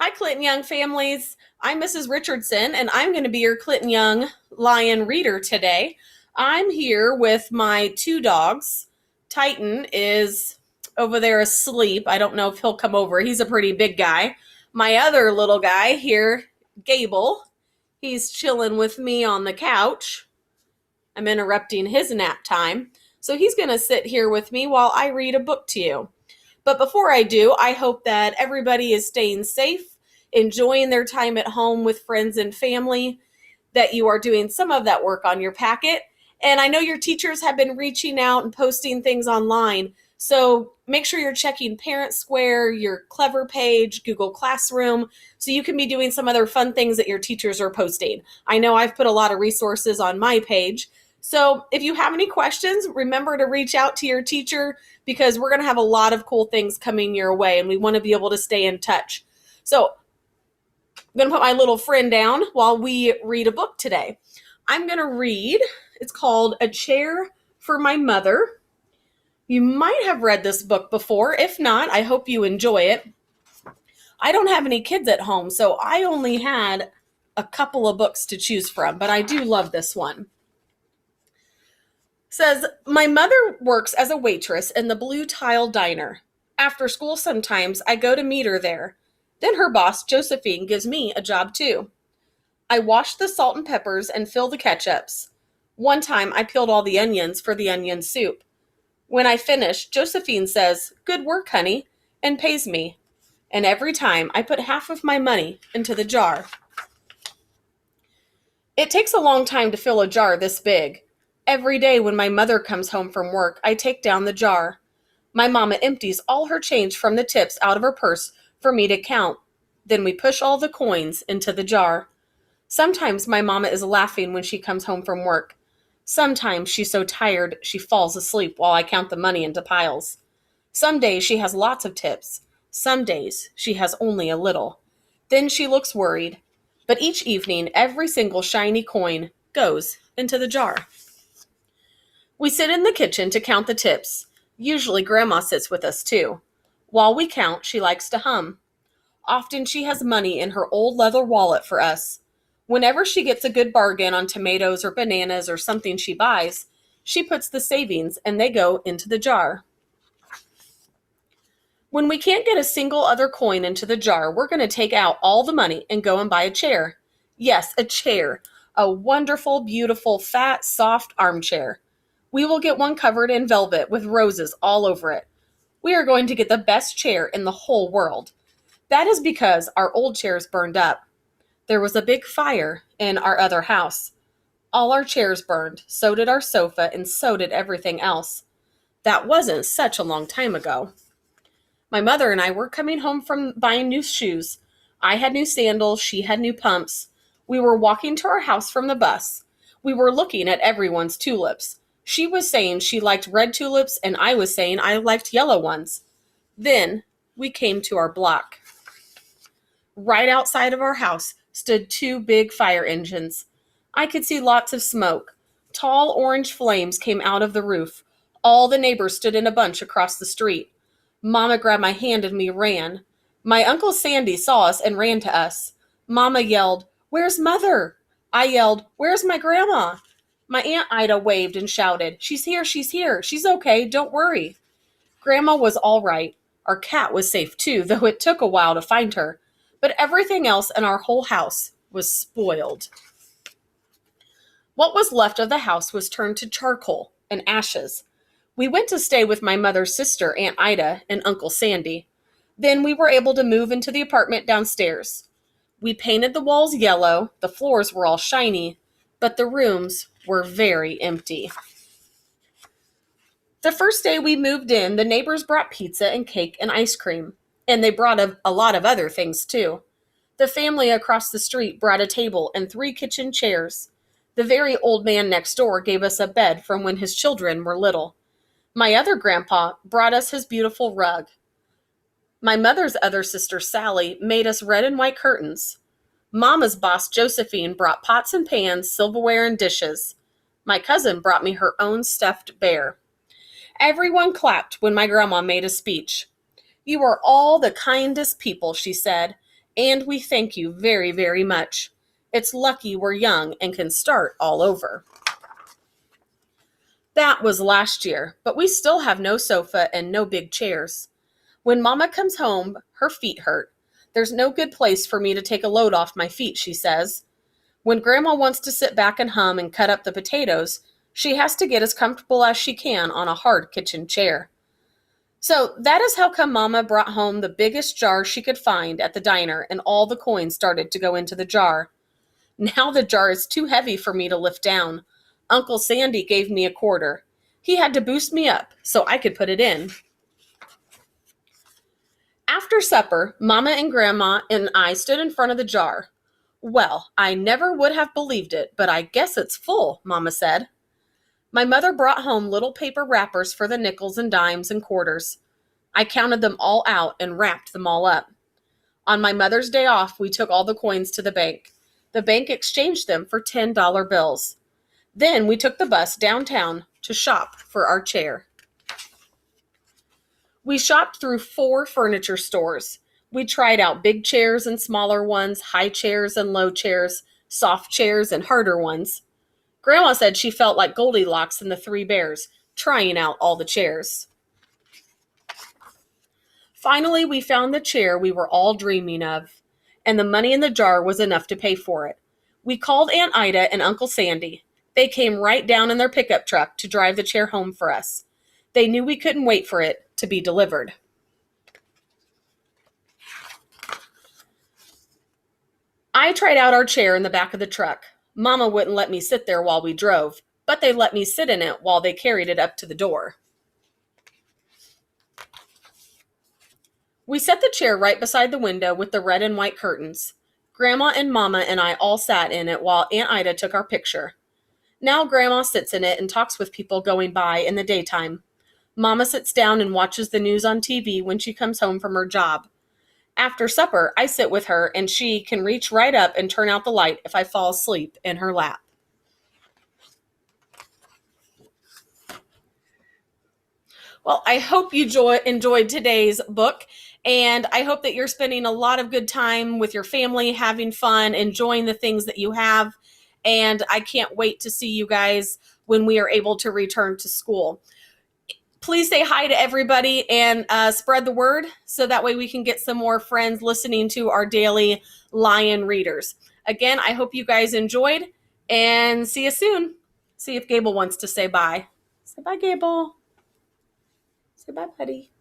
Hi, Clinton Young families. I'm Mrs. Richardson, and I'm going to be your Clinton Young Lion reader today. I'm here with my two dogs. Titan is over there asleep. I don't know if he'll come over. He's a pretty big guy. My other little guy here, Gable, he's chilling with me on the couch. I'm interrupting his nap time. So he's going to sit here with me while I read a book to you. But before I do, I hope that everybody is staying safe, enjoying their time at home with friends and family, that you are doing some of that work on your packet. And I know your teachers have been reaching out and posting things online. So make sure you're checking Parent Square, your Clever page, Google Classroom, so you can be doing some other fun things that your teachers are posting. I know I've put a lot of resources on my page. So if you have any questions, remember to reach out to your teacher because we're going to have a lot of cool things coming your way and we want to be able to stay in touch. So I'm going to put my little friend down while we read a book today. I'm going to read, it's called A Chair for My Mother. You might have read this book before. If not, I hope you enjoy it. I don't have any kids at home, so I only had a couple of books to choose from, but I do love this one. Says, my mother works as a waitress in the Blue Tile Diner. After school sometimes I go to meet her there. Then her boss, Josephine, gives me a job too. I wash the salt and peppers and fill the ketchups. One time I peeled all the onions for the onion soup. When I finish, Josephine says, good work, honey, and pays me. And every time I put half of my money into the jar. It takes a long time to fill a jar this big. Every day when my mother comes home from work, I take down the jar. My mama empties all her change from the tips out of her purse for me to count. Then we push all the coins into the jar. Sometimes my mama is laughing when she comes home from work. Sometimes she's so tired she falls asleep while I count the money into piles. Some days she has lots of tips. Some days she has only a little. Then she looks worried. But each evening, every single shiny coin goes into the jar. We sit in the kitchen to count the tips. Usually Grandma sits with us too. While we count, she likes to hum. Often she has money in her old leather wallet for us. Whenever she gets a good bargain on tomatoes or bananas or something she buys, she puts the savings and they go into the jar. When we can't get a single other coin into the jar, we're going to take out all the money and go and buy a chair. Yes, a chair. A wonderful, beautiful, fat, soft armchair. We will get one covered in velvet with roses all over it. We are going to get the best chair in the whole world. That is because our old chairs burned up. There was a big fire in our other house. All our chairs burned, so did our sofa, and so did everything else. That wasn't such a long time ago. My mother and I were coming home from buying new shoes. I had new sandals, she had new pumps. We were walking to our house from the bus. We were looking at everyone's tulips. She was saying she liked red tulips, and I was saying I liked yellow ones. Then we came to our block. Right outside of our house stood two big fire engines. I could see lots of smoke. Tall orange flames came out of the roof. All the neighbors stood in a bunch across the street. Mama grabbed my hand and we ran. My Uncle Sandy saw us and ran to us. Mama yelled, "Where's Mother?" I yelled, "Where's my grandma?" My Aunt Ida waved and shouted, she's here, she's okay, don't worry." Grandma was all right. Our cat was safe too, though it took a while to find her. But everything else in our whole house was spoiled. What was left of the house was turned to charcoal and ashes. We went to stay with my mother's sister, Aunt Ida, and Uncle Sandy. Then we were able to move into the apartment downstairs. We painted the walls yellow, the floors were all shiny, but the rooms were very empty. The first day we moved in, the neighbors brought pizza and cake and ice cream, and they brought a lot of other things too. The family across the street brought a table and 3 kitchen chairs. The very old man next door gave us a bed from when his children were little. My other grandpa brought us his beautiful rug. My mother's other sister, Sally, made us red and white curtains. Mama's boss, Josephine, brought pots and pans, silverware, and dishes. My cousin brought me her own stuffed bear. Everyone clapped when my grandma made a speech. "You are all the kindest people," she said, And we thank you very, very much. It's lucky we're young and can start all over. That was last year, but we still have no sofa and no big chairs. When Mama comes home, her feet hurt. There's no good place for me to take a load off my feet, she says. When Grandma wants to sit back and hum and cut up the potatoes, she has to get as comfortable as she can on a hard kitchen chair. So that is how come Mama brought home the biggest jar she could find at the diner, and all the coins started to go into the jar. Now the jar is too heavy for me to lift down. Uncle Sandy gave me a quarter. He had to boost me up so I could put it in. After supper, Mama and Grandma and I stood in front of the jar. Well, I never would have believed it, but I guess it's full, Mama said. My mother brought home little paper wrappers for the nickels and dimes and quarters. I counted them all out and wrapped them all up. On my mother's day off, we took all the coins to the bank. The bank exchanged them for $10 bills. Then we took the bus downtown to shop for our chair. We shopped through 4 furniture stores. We tried out big chairs and smaller ones, high chairs and low chairs, soft chairs and harder ones. Grandma said she felt like Goldilocks and the 3 bears, trying out all the chairs. Finally, we found the chair we were all dreaming of, and the money in the jar was enough to pay for it. We called Aunt Ida and Uncle Sandy. They came right down in their pickup truck to drive the chair home for us. They knew we couldn't wait for it to be delivered. I tried out our chair in the back of the truck. Mama wouldn't let me sit there while we drove, but they let me sit in it while they carried it up to the door. We set the chair right beside the window with the red and white curtains. Grandma and Mama and I all sat in it while Aunt Ida took our picture. Now Grandma sits in it and talks with people going by in the daytime. Mama sits down and watches the news on TV when she comes home from her job. After supper, I sit with her and she can reach right up and turn out the light if I fall asleep in her lap. Well, I hope you enjoyed today's book, and I hope that you're spending a lot of good time with your family, having fun, enjoying the things that you have, and I can't wait to see you guys when we are able to return to school. Please say hi to everybody and spread the word so that way we can get some more friends listening to our daily Lion Readers. Again, I hope you guys enjoyed, and see you soon. See if Gable wants to say bye. Say bye, Gable. Say bye, buddy.